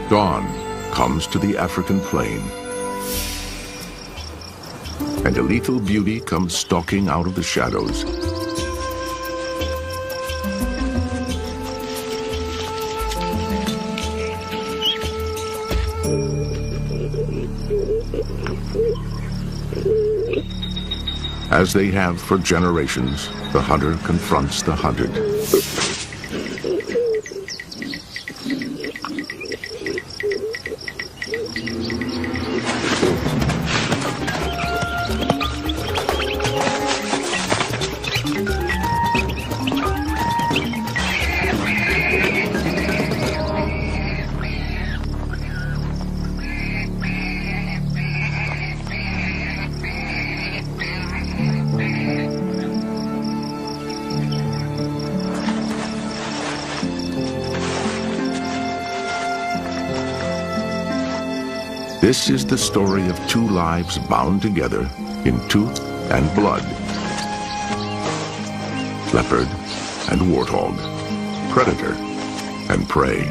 Dawn comes to the African plain, and a lethal beauty comes stalking out of the shadows. As they have for generations, the hunter confronts the hunted. This is the story of two lives bound together in tooth and blood. Leopard and warthog, predator and prey.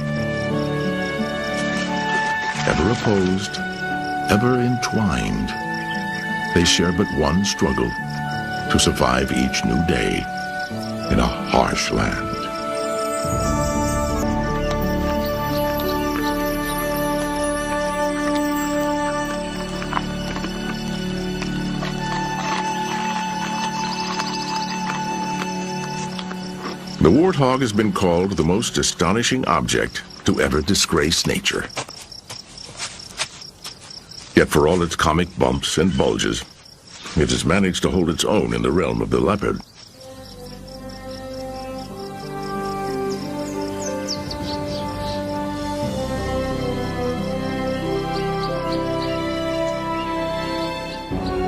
Ever opposed, ever entwined, they share but one struggle: to survive each new day in a harsh land. The warthog has been called the most astonishing object to ever disgrace nature. Yet for all its comic bumps and bulges, it has managed to hold its own in the realm of the leopard.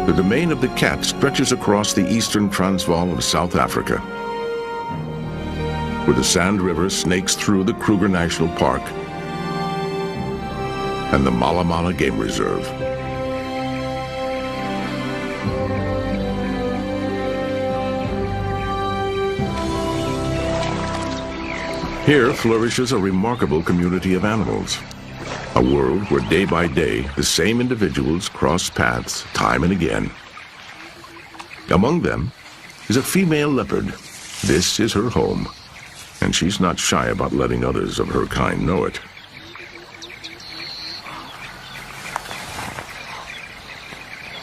The domain of the cat stretches across the eastern Transvaal of South Africa, where the Sand River snakes through the Kruger National Park and the Mala Mala Game Reserve. Here flourishes a remarkable community of animals, a world where day by day the same individuals cross paths time and again. Among them is a female leopard. This is her home, and she's not shy about letting others of her kind know it.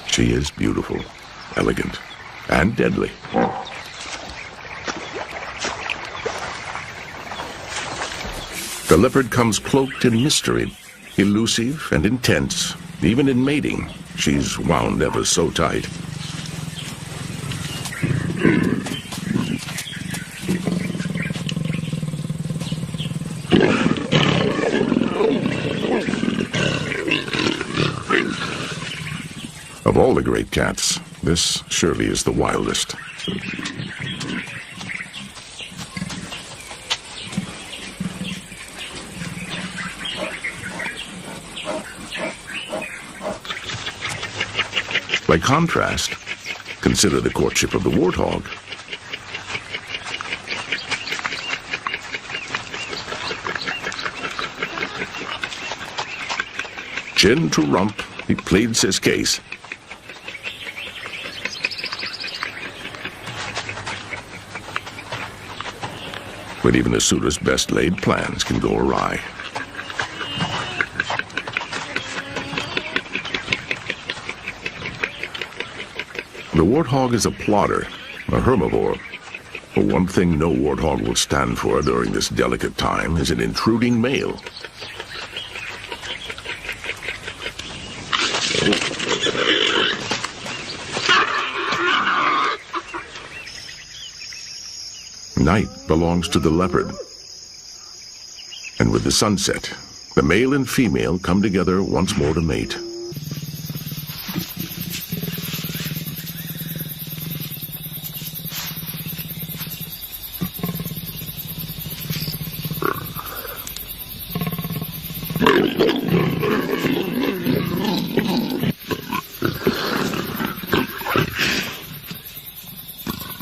She is beautiful, elegant, and deadly. The leopard comes cloaked in mystery, elusive and intense. Even in mating, she's wound ever so tight. Of all the great cats, this surely is the wildest. By contrast, consider the courtship of the warthog. Chin to rump, he pleads his case. But even the suitor's best laid plans can go awry. The warthog is a plodder, a herbivore. But one thing no warthog will stand for during this delicate time is an intruding male. Night belongs to the leopard. And with the sunset, the male and female come together once more to mate.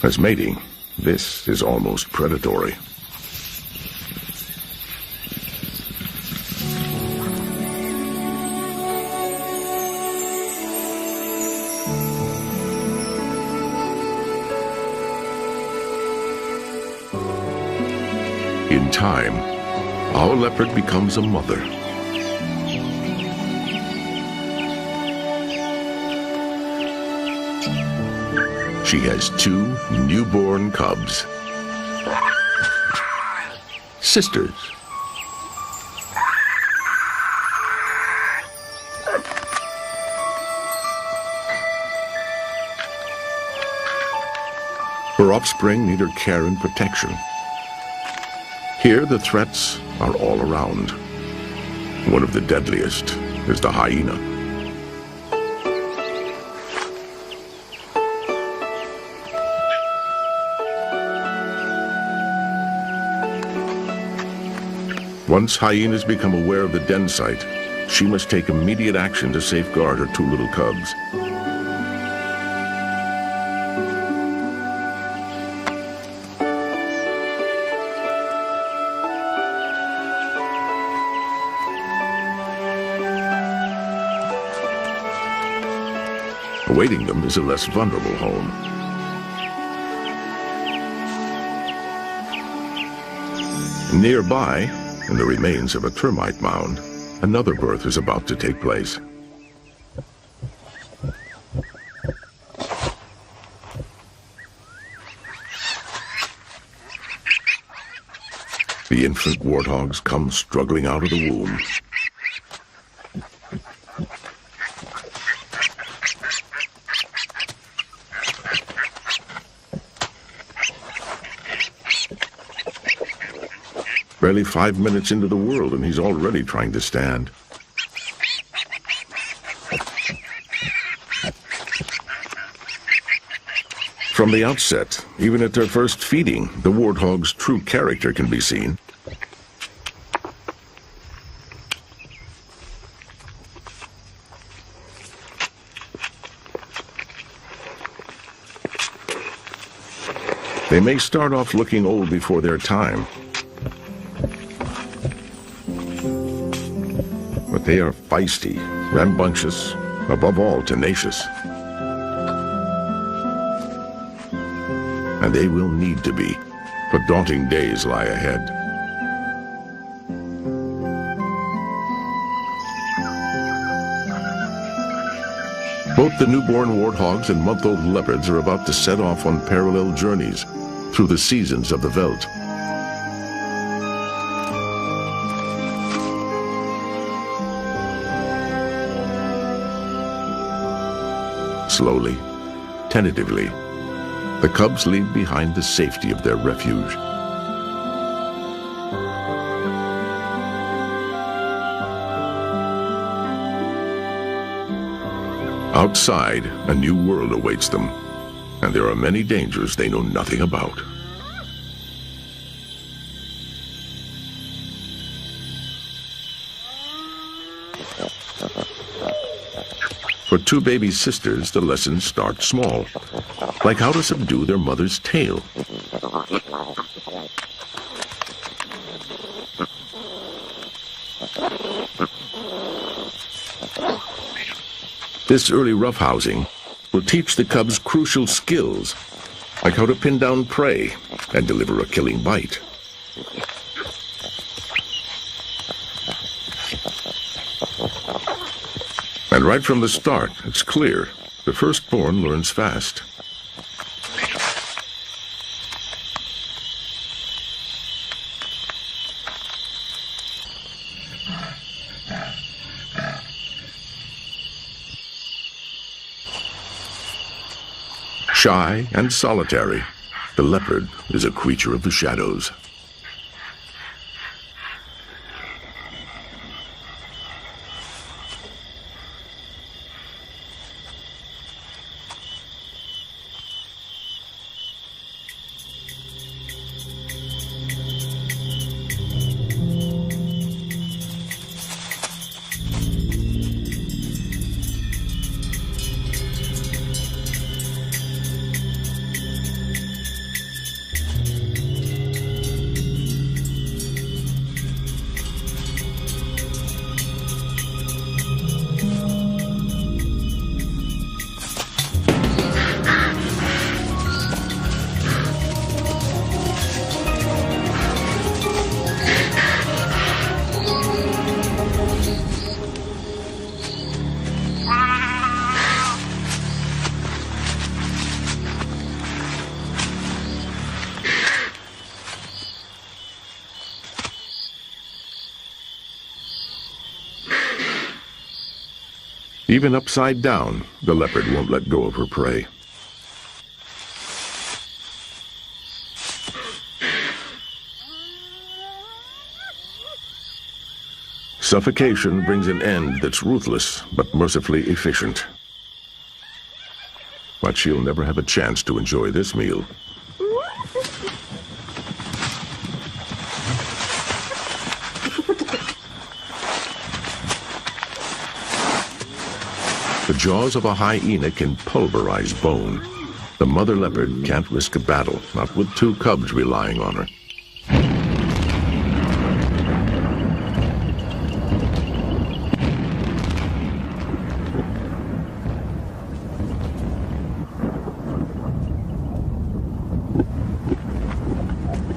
As mating, this is almost predatory. time, our leopard becomes a mother. She has 2 newborn cubs, sisters. Her offspring need her care and protection. Here, the threats are all around. One of the deadliest is the hyena. Once hyenas become aware of the den site, she must take immediate action to safeguard her 2 little cubs. Awaiting them is a less vulnerable home. Nearby, in the remains of a termite mound, another birth is about to take place. The infant warthogs come struggling out of the womb. Barely 5 minutes into the world, and he's already trying to stand. From the outset, even at their first feeding, the warthog's true character can be seen. They may start off looking old before their time, but they are feisty, rambunctious, above all tenacious. And they will need to be, for daunting days lie ahead. Both the newborn warthogs and month-old leopards are about to set off on parallel journeys through the seasons of the veldt. Slowly, tentatively, the cubs leave behind the safety of their refuge. Outside, a new world awaits them, and there are many dangers they know nothing about. For 2 baby sisters, the lessons start small, like how to subdue their mother's tail. This early roughhousing will teach the cubs crucial skills, like how to pin down prey and deliver a killing bite. And right from the start, it's clear, the firstborn learns fast. Shy and solitary, the leopard is a creature of the shadows. Even upside down, the leopard won't let go of her prey. Suffocation brings an end that's ruthless but mercifully efficient. But she'll never have a chance to enjoy this meal. The jaws of a hyena can pulverize bone. The mother leopard can't risk a battle, not with two cubs relying on her.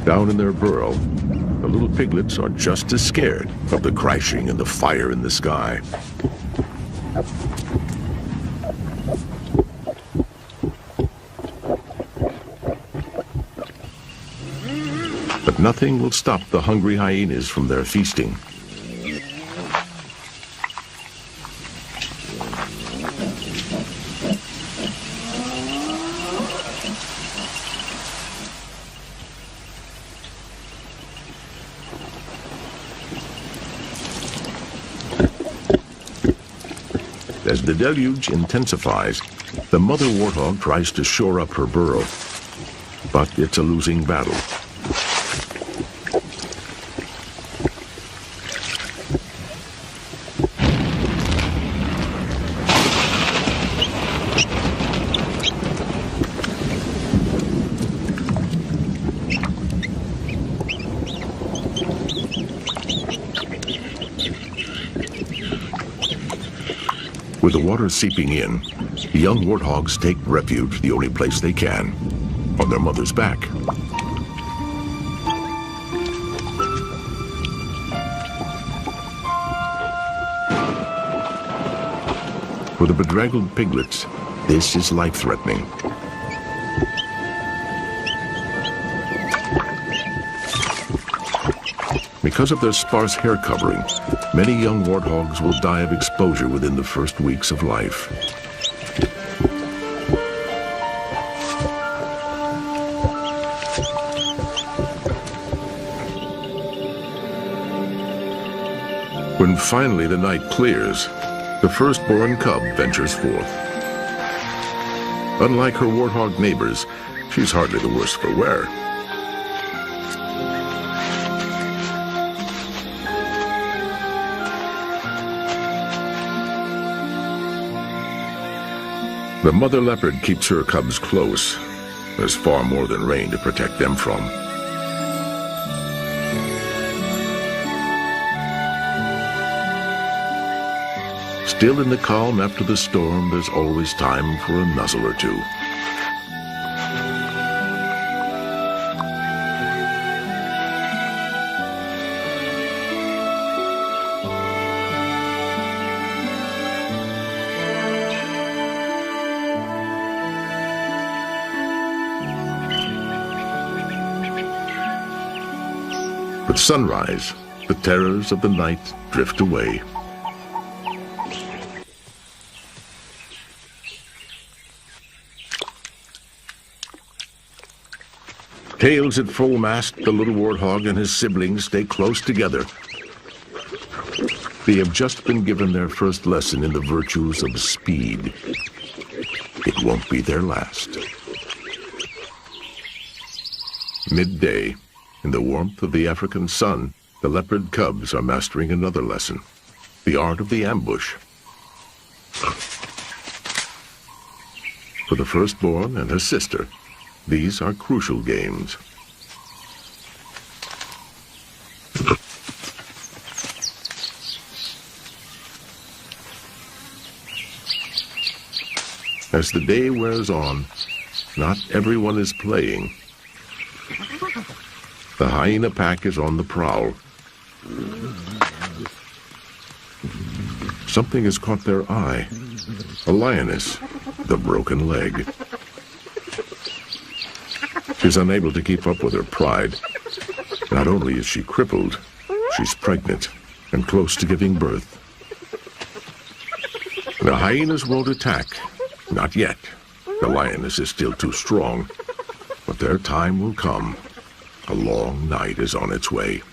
Down in their burrow, the little piglets are just as scared of the crashing and the fire in the sky. But nothing will stop the hungry hyenas from their feasting. As the deluge intensifies, the mother warthog tries to shore up her burrow, but it's a losing battle. With the water seeping in, the young warthogs take refuge the only place they can, on their mother's back. For the bedraggled piglets, this is life-threatening. Because of their sparse hair covering, many young warthogs will die of exposure within the first weeks of life. When finally the night clears, the firstborn cub ventures forth. Unlike her warthog neighbors, she's hardly the worse for wear. The mother leopard keeps her cubs close. There's far more than rain to protect them from. Still in the calm after the storm, there's always time for a nuzzle or two. At sunrise, the terrors of the night drift away. Tails at full mast, the little warthog and his siblings stay close together. They have just been given their first lesson in the virtues of speed. It won't be their last. Midday. In the warmth of the African sun, the leopard cubs are mastering another lesson, the art of the ambush. For the firstborn and her sister, these are crucial games. As the day wears on, not everyone is playing. The hyena pack is on the prowl. Something has caught their eye. A lioness with a broken leg. She's unable to keep up with her pride. Not only is she crippled, she's pregnant and close to giving birth. The hyenas won't attack. Not yet. The lioness is still too strong. But their time will come. A long night is on its way.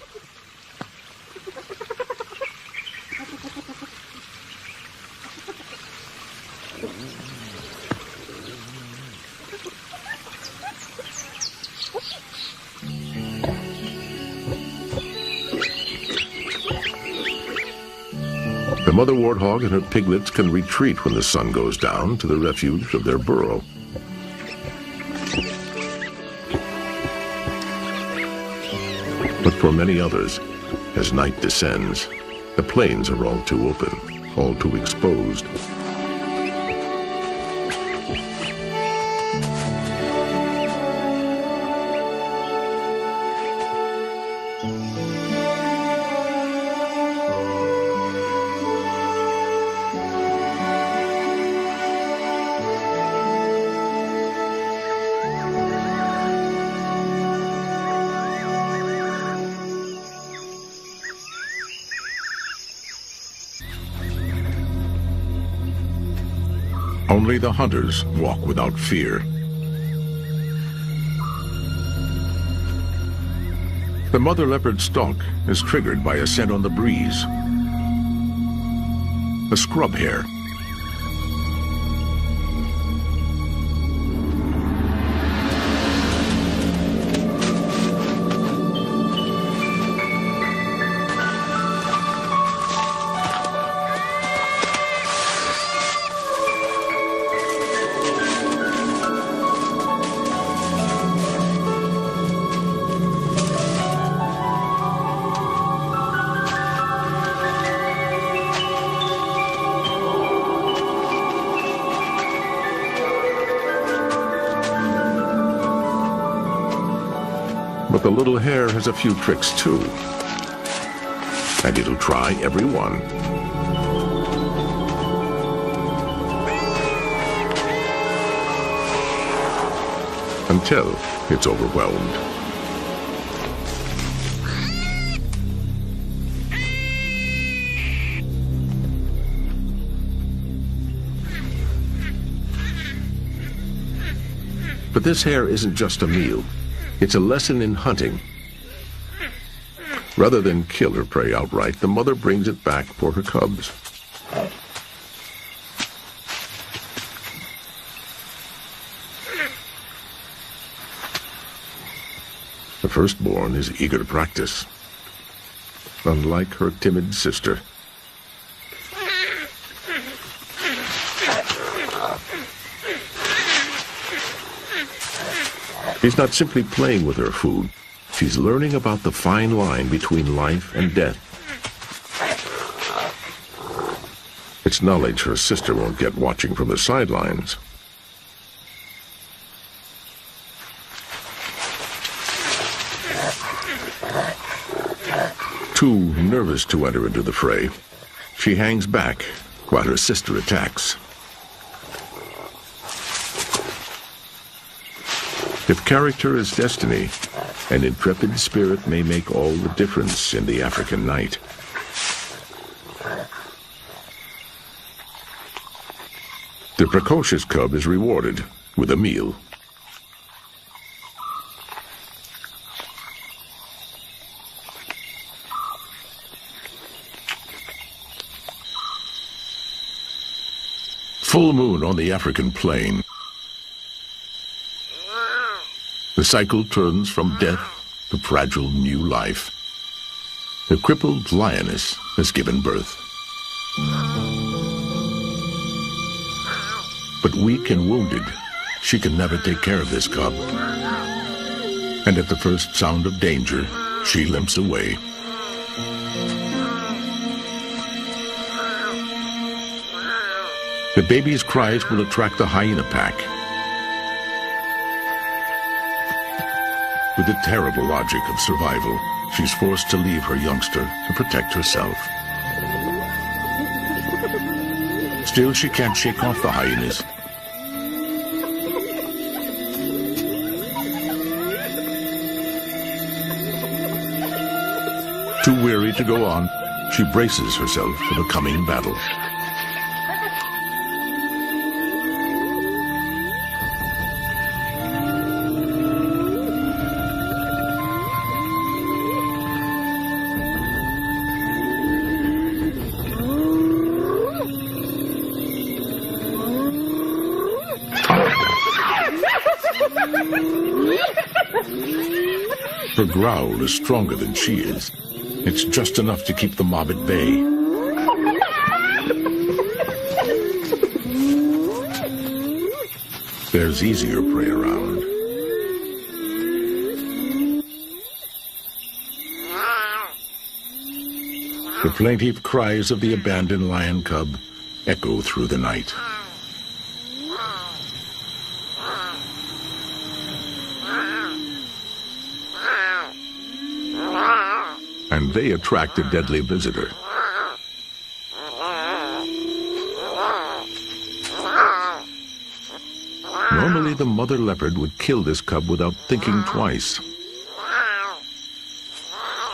The mother warthog and her piglets can retreat when the sun goes down to the refuge of their burrow. But for many others, as night descends, the plains are all too open, all too exposed. Only the hunters walk without fear. The mother leopard's stalk is triggered by a scent on the breeze. A scrub hare. But the little hare has a few tricks too, and it'll try every one. Until it's overwhelmed. But this hare isn't just a meal. It's a lesson in hunting. Rather than kill her prey outright, the mother brings it back for her cubs. The firstborn is eager to practice, unlike her timid sister. She's not simply playing with her food. She's learning about the fine line between life and death. It's knowledge her sister won't get watching from the sidelines. Too nervous to enter into the fray, she hangs back while her sister attacks. If character is destiny, an intrepid spirit may make all the difference in the African night. The precocious cub is rewarded with a meal. Full moon on the African plain. The cycle turns from death to fragile new life. The crippled lioness has given birth. But weak and wounded, she can never take care of this cub. And at the first sound of danger, she limps away. The baby's cries will attract the hyena pack. With the terrible logic of survival, she's forced to leave her youngster to protect herself. Still, she can't shake off the hyenas. Too weary to go on, she braces herself for the coming battle. Her growl is stronger than she is. It's just enough to keep the mob at bay. There's easier prey around. The plaintive cries of the abandoned lion cub echo through the night. And they attract a deadly visitor. Normally, the mother leopard would kill this cub without thinking twice.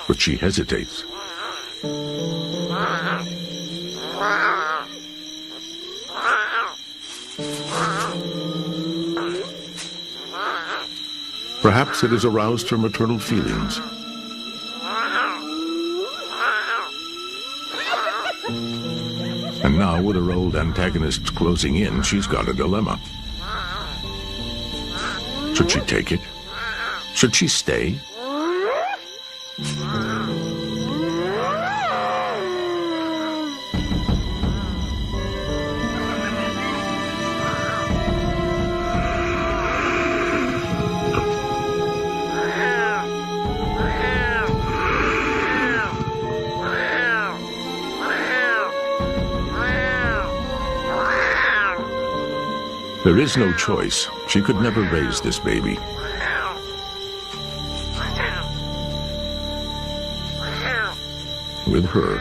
But she hesitates. Perhaps it has aroused her maternal feelings. And now, with her old antagonists closing in, she's got a dilemma. Should she take it? Should she stay? There is no choice. She could never raise this baby. With her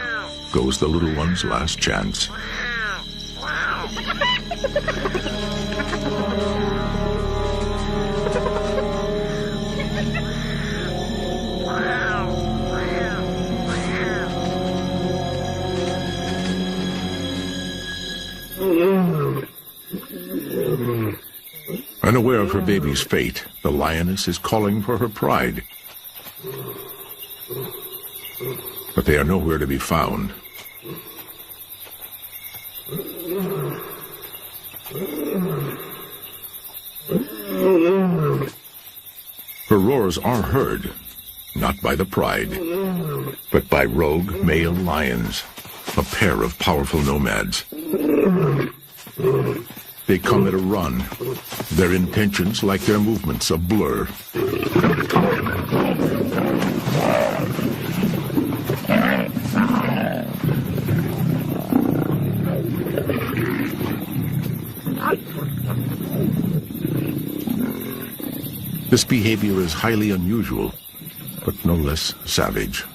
goes the little one's last chance. Unaware of her baby's fate, the lioness is calling for her pride. But they are nowhere to be found. Her roars are heard, not by the pride, but by rogue male lions, a pair of powerful nomads. They come at a run, their intentions like their movements a blur. This behavior is highly unusual, but no less savage.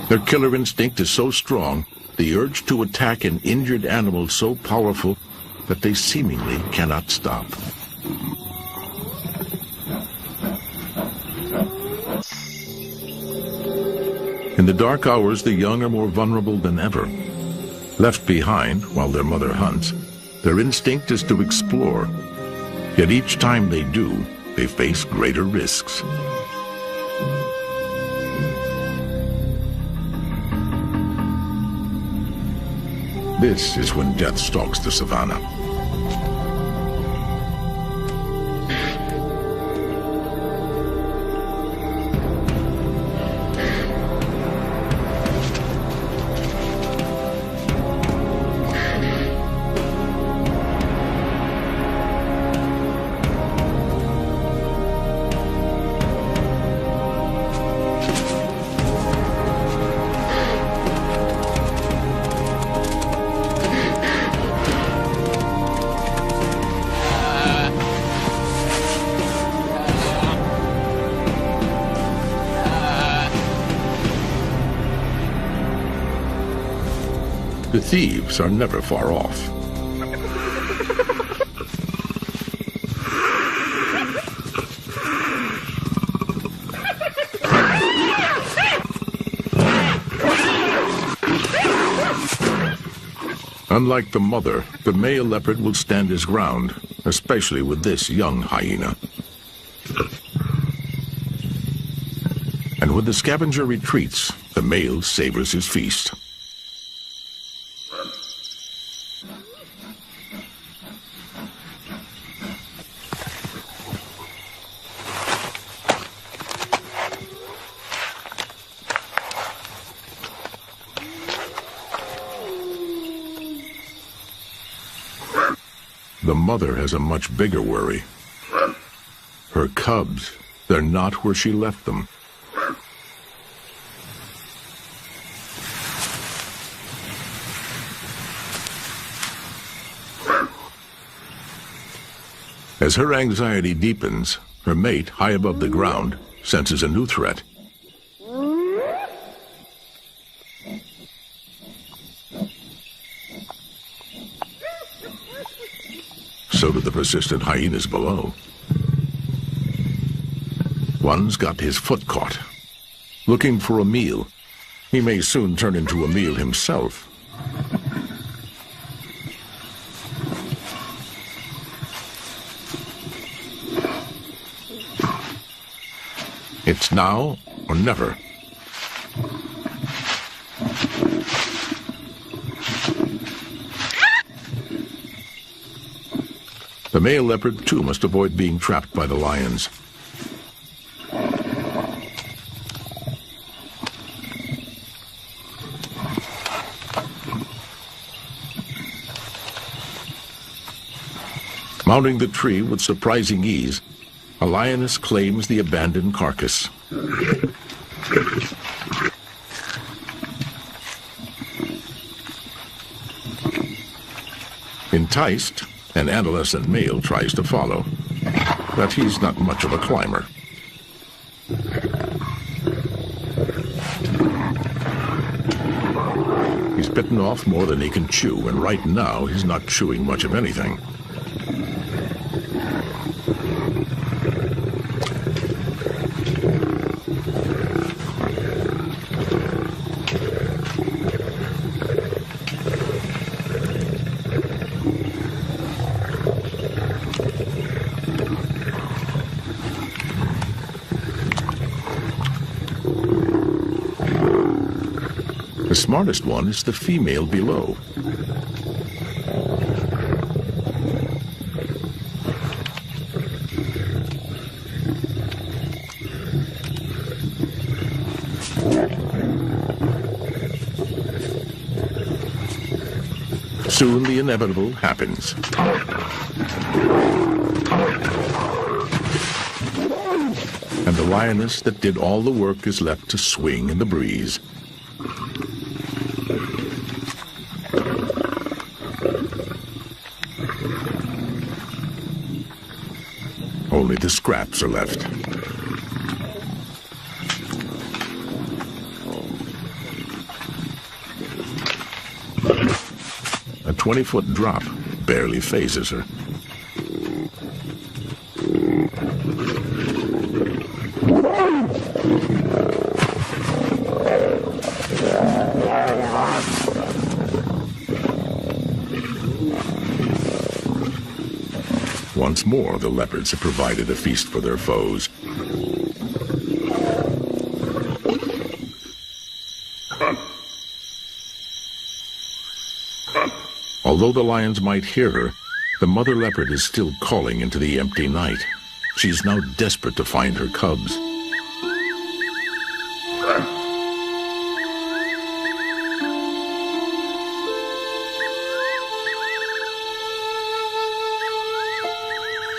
Their killer instinct is so strong, the urge to attack an injured animal so powerful that they seemingly cannot stop. In the dark hours, the young are more vulnerable than ever. Left behind while their mother hunts, their instinct is to explore. Yet each time they do, they face greater risks. This is when death stalks the savannah. The thieves are never far off. Unlike the mother, the male leopard will stand his ground, especially with this young hyena. And when the scavenger retreats, the male savors his feast. The mother has a much bigger worry. Her cubs, they're not where she left them. As her anxiety deepens, her mate, high above the ground, senses a new threat. So do the persistent hyenas below. One's got his foot caught, looking for a meal. He may soon turn into a meal himself. It's now or never. The male leopard, too, must avoid being trapped by the lions. Mounting the tree with surprising ease, a lioness claims the abandoned carcass. Enticed, an adolescent male tries to follow, but he's not much of a climber. He's bitten off more than he can chew, and right now he's not chewing much of anything. The smartest one is the female below. Soon the inevitable happens. And the lioness that did all the work is left to swing in the breeze. Only the scraps are left. A 20-foot drop barely phases her. Once more, the leopards have provided a feast for their foes. Although the lions might hear her, the mother leopard is still calling into the empty night. She's now desperate to find her cubs.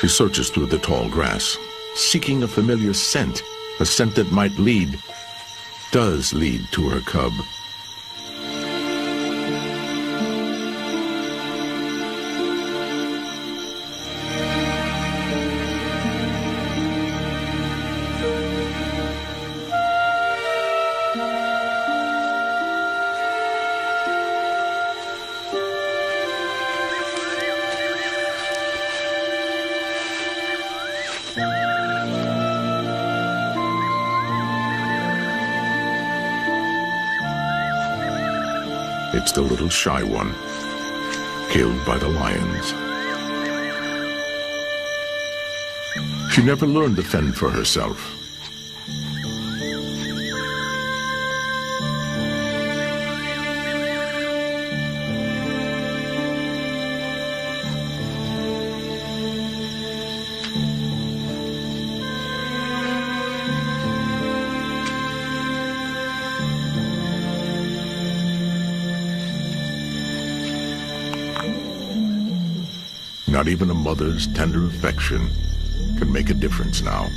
She searches through the tall grass, seeking a familiar scent, a scent that might does lead to her cub. It's the little shy one, killed by the lions. She never learned to fend for herself. Not even a mother's tender affection can make a difference now.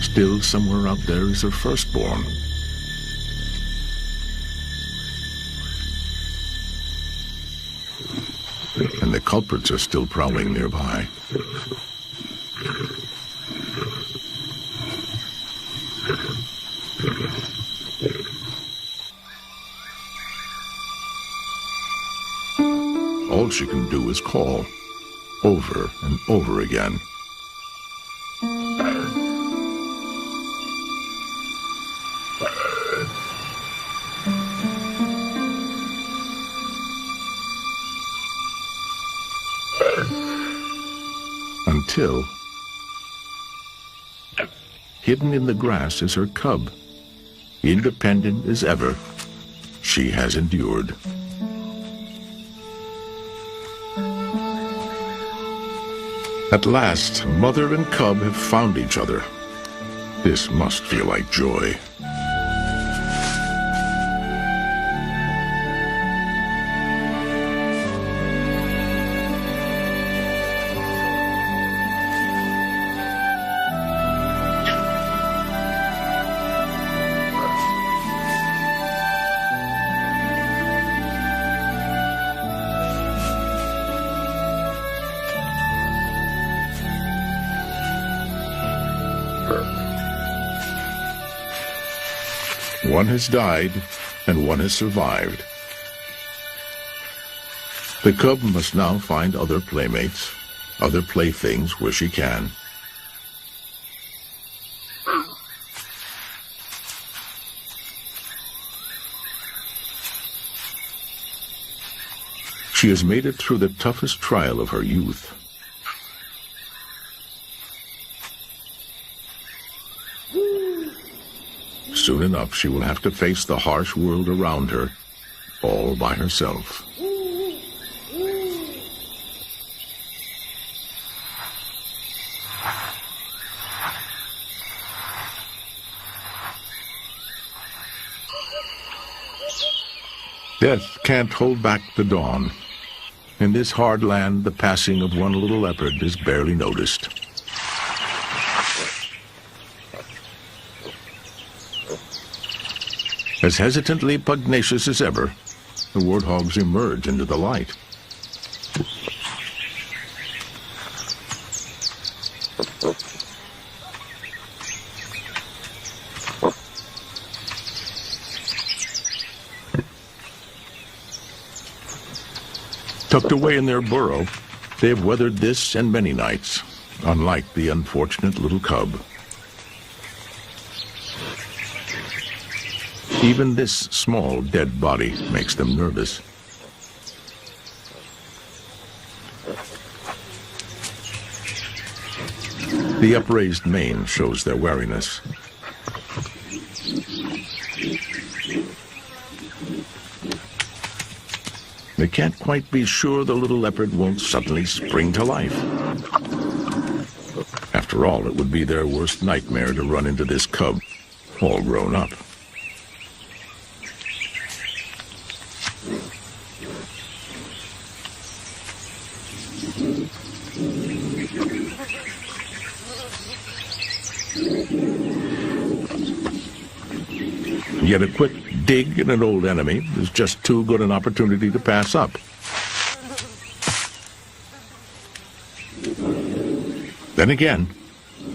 Still, somewhere out there is her firstborn. And the culprits are still prowling nearby. All she can do is call, over and over again. Until, hidden in the grass is her cub. Independent as ever, she has endured. At last, mother and cub have found each other. This must feel like joy. One has died, and one has survived. The cub must now find other playmates, other playthings where she can. She has made it through the toughest trial of her youth. Soon enough, she will have to face the harsh world around her, all by herself. Death can't hold back the dawn. In this hard land, the passing of one little leopard is barely noticed. As hesitantly pugnacious as ever, the warthogs emerge into the light. Tucked away in their burrow, they have weathered this and many nights, unlike the unfortunate little cub. Even this small, dead body makes them nervous. The upraised mane shows their wariness. They can't quite be sure the little leopard won't suddenly spring to life. After all, it would be their worst nightmare to run into this cub, all grown up. Yet a quick dig at an old enemy is just too good an opportunity to pass up. Then again,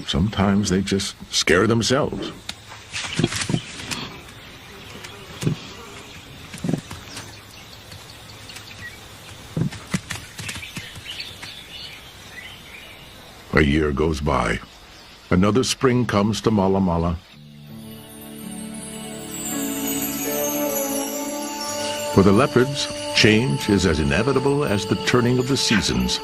sometimes they just scare themselves. A year goes by. Another spring comes to Mala Mala. For the leopards, change is as inevitable as the turning of the seasons.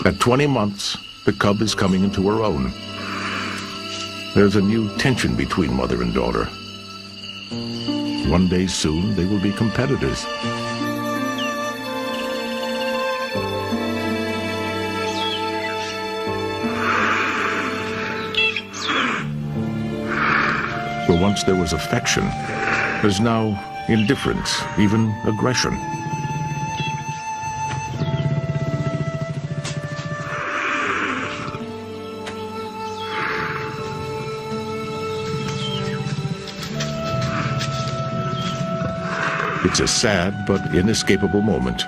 At 20 months, the cub is coming into her own. There's a new tension between mother and daughter. One day soon, they will be competitors. Where once there was affection, there's now indifference, even aggression. It's a sad but inescapable moment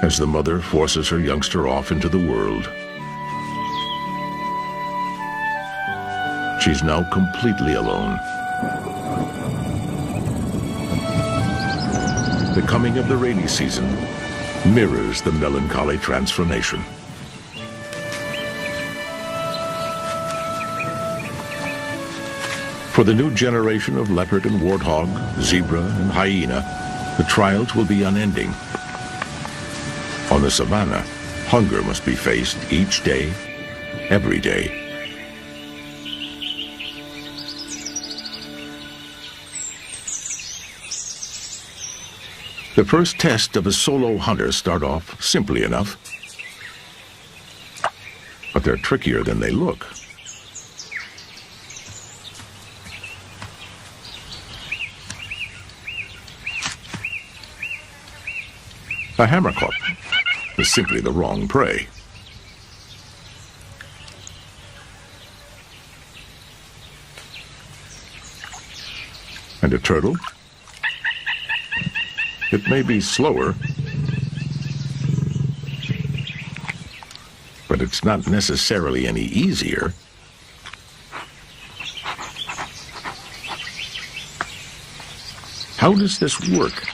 as the mother forces her youngster off into the world. She's now completely alone. The coming of the rainy season mirrors the melancholy transformation. For the new generation of leopard and warthog, zebra and hyena, the trials will be unending. On the savannah, hunger must be faced each day, every day. The first tests of a solo hunter start off simply enough, but they're trickier than they look. A hammerclap is simply the wrong prey. And a turtle? It may be slower, but it's not necessarily any easier. How does this work?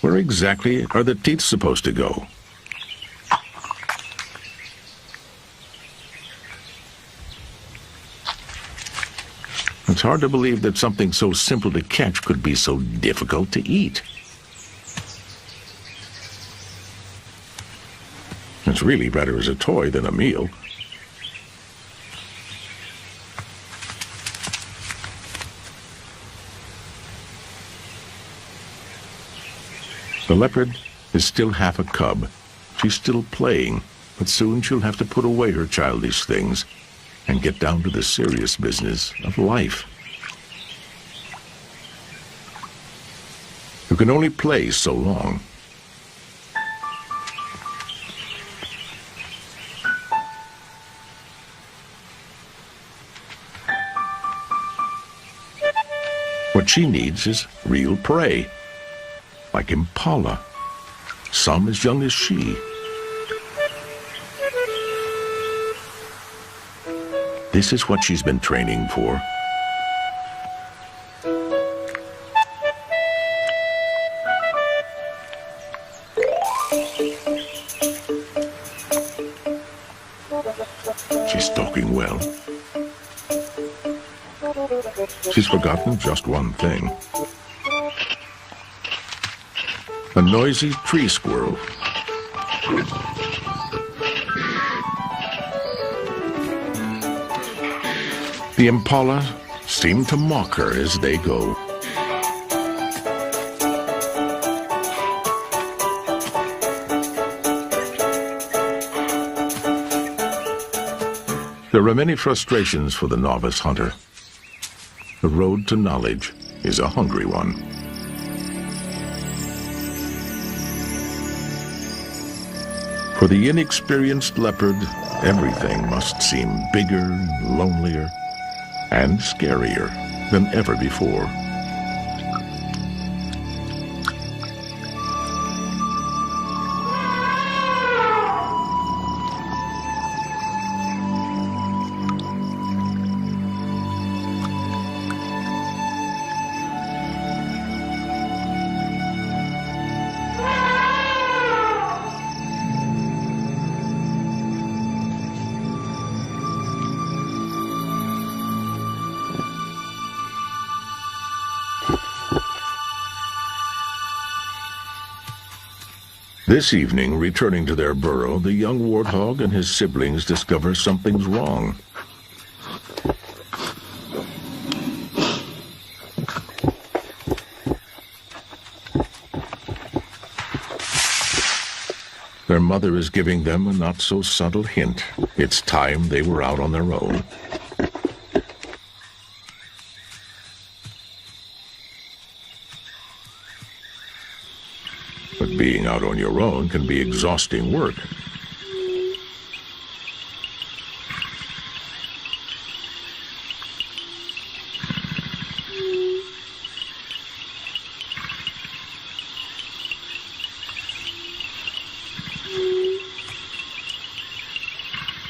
Where exactly are the teeth supposed to go? It's hard to believe that something so simple to catch could be so difficult to eat. It's really better as a toy than a meal. The leopard is still half a cub. She's still playing, but soon she'll have to put away her childish things and get down to the serious business of life. You can only play so long. What she needs is real prey. Like impala, some as young as she. This is what she's been training for. She's stalking well. She's forgotten just one thing. A noisy tree squirrel. The impala seem to mock her as they go. There are many frustrations for the novice hunter. The road to knowledge is a hungry one. For the inexperienced leopard, everything must seem bigger, lonelier, and scarier than ever before. This evening, returning to their burrow, the young warthog and his siblings discover something's wrong. Their mother is giving them a not-so-subtle hint. It's time they were out on their own. But being out on your own can be exhausting work.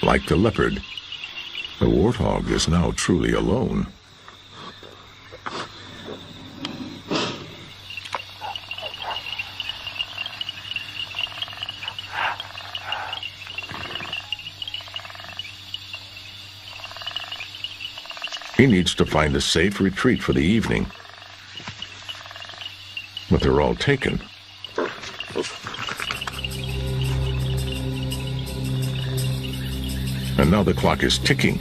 Like the leopard, the warthog is now truly alone. He needs to find a safe retreat for the evening. But they're all taken. And now the clock is ticking.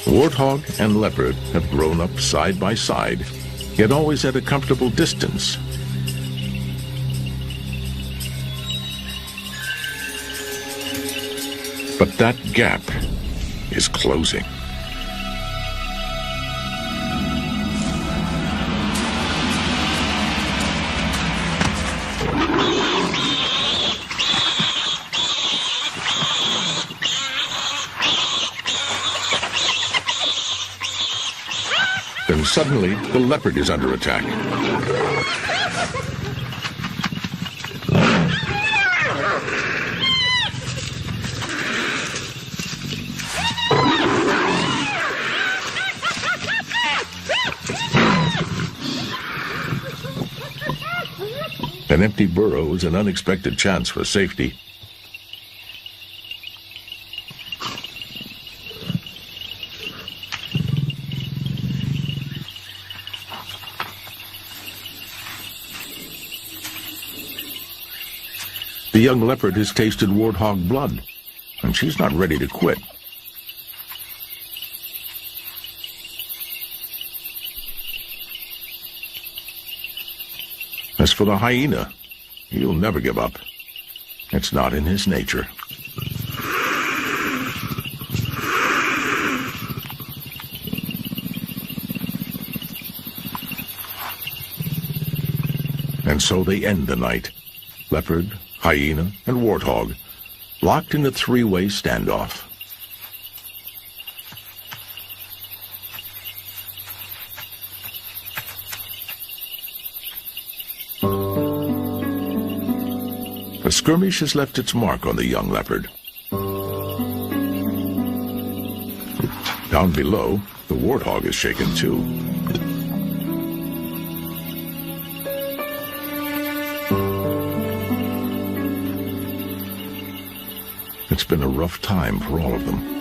Warthog and leopard have grown up side by side, yet always at a comfortable distance. But that gap is closing. Then suddenly, the leopard is under attack. An empty burrow is an unexpected chance for safety. The young leopard has tasted warthog blood, and she's not ready to quit. As for the hyena, he'll never give up. It's not in his nature. And so they end the night. Leopard, hyena, and warthog, locked in a three-way standoff. The skirmish has left its mark on the young leopard. Down below, the warthog is shaken too. It's been a rough time for all of them.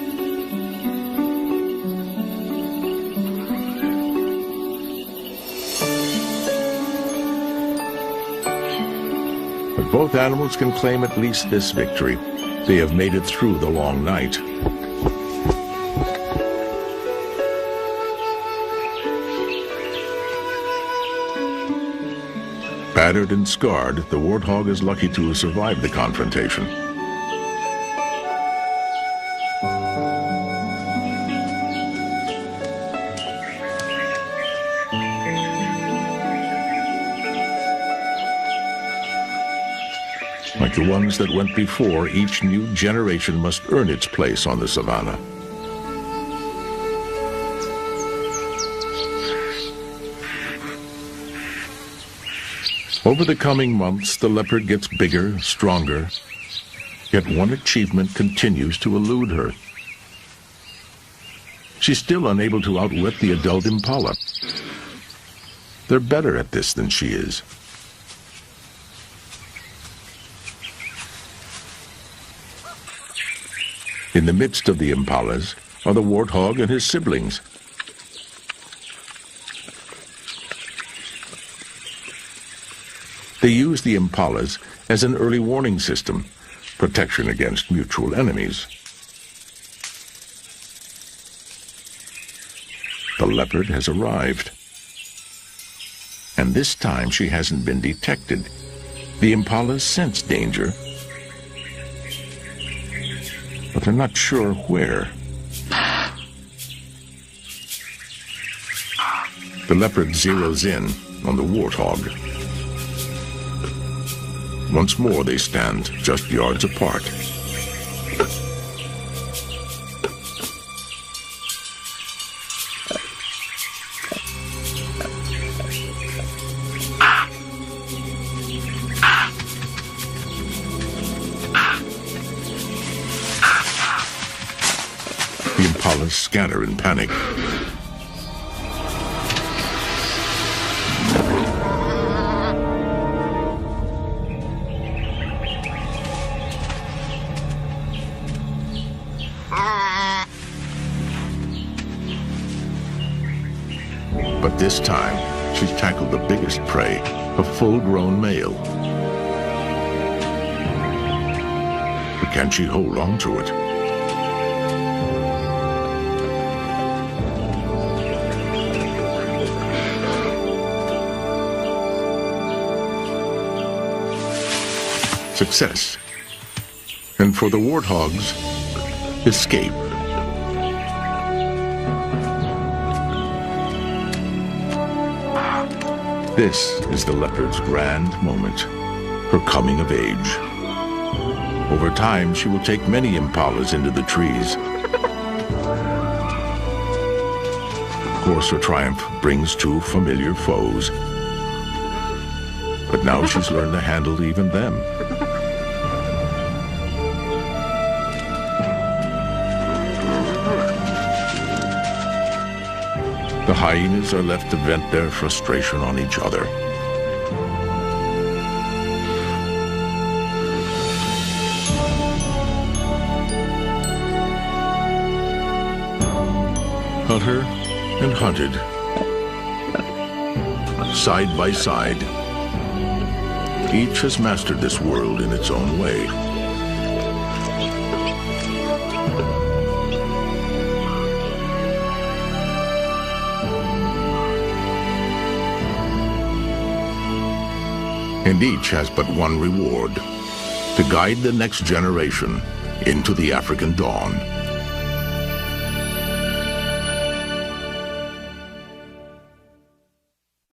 But both animals can claim at least this victory. They have made it through the long night. Battered and scarred, the warthog is lucky to have survived the confrontation. Like the ones that went before, each new generation must earn its place on the savannah. Over the coming months, the leopard gets bigger, stronger, yet one achievement continues to elude her. She's still unable to outwit the adult impala. They're better at this than she is. In the midst of the impalas are the warthog and his siblings. They use the impalas as an early warning system, protection against mutual enemies. The leopard has arrived. And this time she hasn't been detected. The impalas sense danger, but they're not sure where. The leopard zeroes in on the warthog. Once more they stand just yards apart. The impalas scatter in panic. But this time, she's tackled the biggest prey, a full-grown male. But can she hold on to it? Success. And for the warthogs, escape. This is the leopard's grand moment, her coming of age. Over time, she will take many impalas into the trees. Of course, her triumph brings two familiar foes. But now she's learned to handle even them. The hyenas are left to vent their frustration on each other. Hunter and hunted, side by side. Each has mastered this world in its own way. And each has but one reward: to guide the next generation into the African dawn.